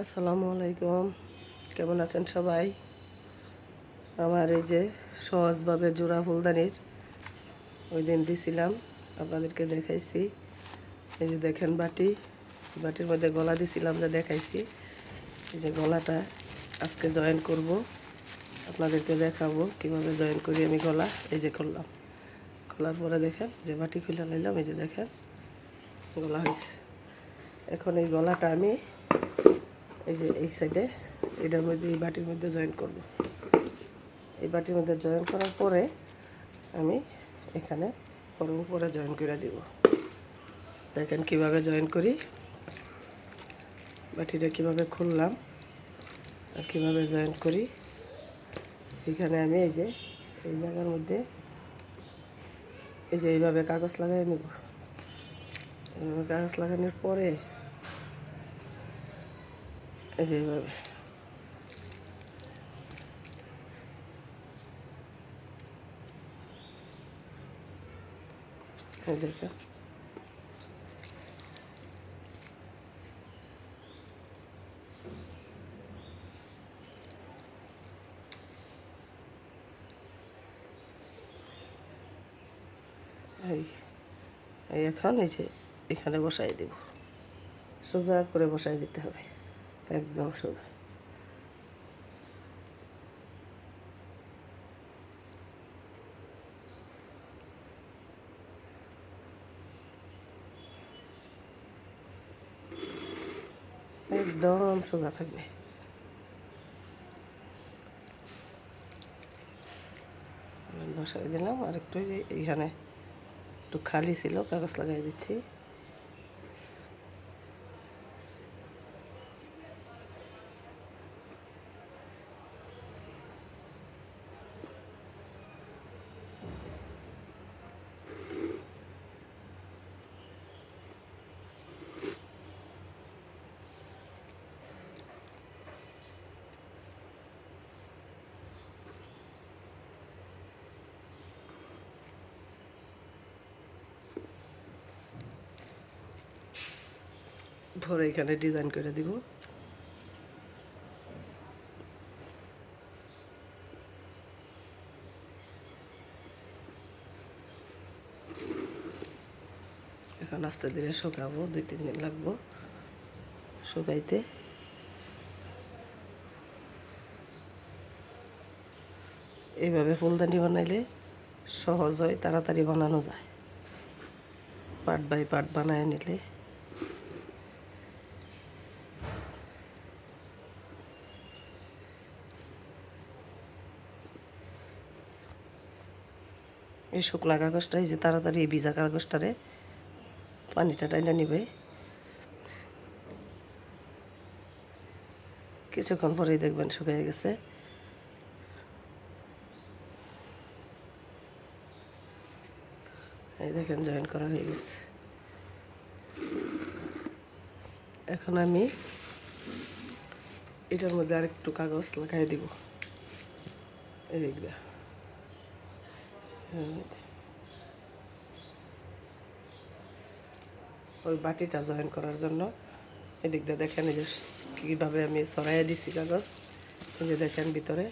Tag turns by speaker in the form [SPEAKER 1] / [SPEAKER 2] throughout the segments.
[SPEAKER 1] আসসালামু আলাইকুম। কেমন আছেন সবাই? আমার এই যে সহজভাবে জোড়া ফুলদানির ওই দিন দিছিলাম, আপনাদেরকে দেখাইছি। এই যে দেখেন বাটির মধ্যে গলা দিছিলাম, যে দেখাইছি। এই যে গলাটা আজকে জয়েন করব, আপনাদেরকে দেখাবো কিভাবে জয়েন করি আমি গলা। এই যে করলাম, খোলার পরে দেখেন যে বাটি খুলে নিলাম, এই যে দেখেন গলা হয়েছে। এখন এই গলাটা আমি এই যে এই সাইডে এটার মধ্যে, এই বাটির মধ্যে জয়েন করব। এই বাটির মধ্যে জয়েন করার পরে আমি এখানে উপরে জয়েন করে দিব। দেখেন কিভাবে জয়েন করি, বাটিটা কিভাবে খুললাম আর কিভাবে জয়েন করি। এখানে আমি এই যে এই জায়গার মধ্যে এই যে এইভাবে কাগজ লাগাই নেব। এইভাবে কাগজ লাগানোর পরে এই যে এইভাবে দেখেন এই এই এখন এই যে এখানে বসাই দেব, সোজা করে বসাই দিতে হবে, একদম সোজা। একদম সোজা থাকবে। বসাই দিলাম, আর একটু যে এইখানে একটু খালি ছিল, কাগজ লাগাই দিচ্ছি। ধরে এখানে ডিজাইন করে দিব। এখন আস্তে ধীরে শুকাবো, 2-3 দিন লাগবো শুকাইতে। এইভাবে ফুলদানি বানাইলে সহজ হয়, তাড়াতাড়ি বানানো যায়। পার্ট বাই পার্ট বানায় নিলে এই শুকনা কাগজটা, এই যে তাড়াতাড়ি এই ভিজা কাগজটারে পানিটা টাইনা নিবে। কিছুক্ষণ পরেই দেখবেন শুকিয়ে গেছে। এই দেখেন জয়েন করা হয়ে গেছে। এখন আমি এটার মধ্যে আরেকটু কাগজ লাগাই দিব, এইগুলা ওই বাটিটা জয়েন করার জন্য। এদিক দিয়ে দেখেন এই যে কীভাবে আমি সরাইয়া দিছি কাগজ। এই যে দেখেন ভিতরে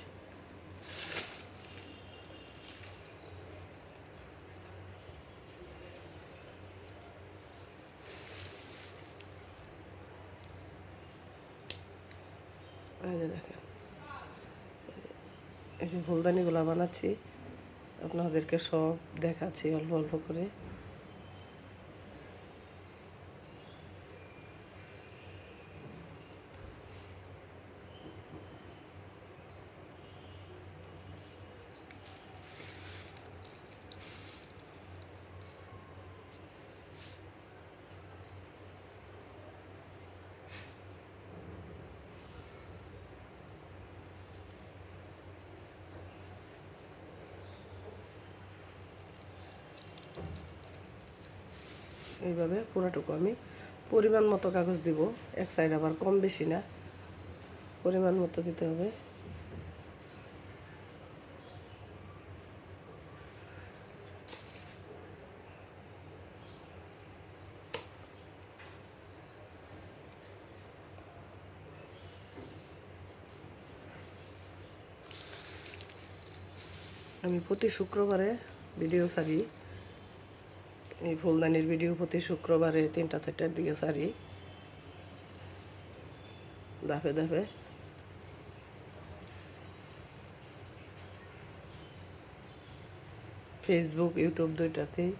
[SPEAKER 1] এই যে দেখেন, এই যে ফুলদানিগুলো বানাচ্ছি, আপনাদেরকে সব দেখাচ্ছি অল্প অল্প করে। এইভাবে পুরোটুকু আমি পরিমাণ মতো কাগজ দিব, এক সাইড আবার কম বেশি না, পরিমাণ মতো দিতে হবে। আমি প্রতি শুক্রবারে ভিডিও ছাড়ি, এই ফুলদানির ভিডিও প্রতি শুক্রবারে 3টা 4টার দিকে ছাড়ি, ধাপে ধাপে। ফেসবুক, ইউটিউব দুইটাতেই।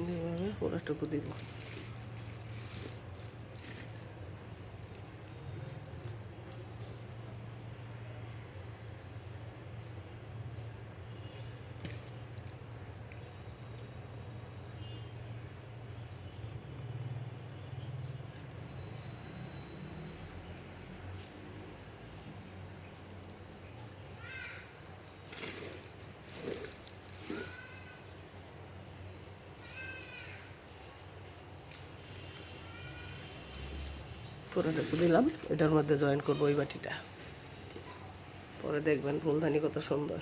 [SPEAKER 1] এইভাবে পুরোটুকু দিব। পুরোটুকু দিলাম, এটার মধ্যে জয়েন করবো ওই বাটিটা। পরে দেখবেন ফুলদানি কত সুন্দর।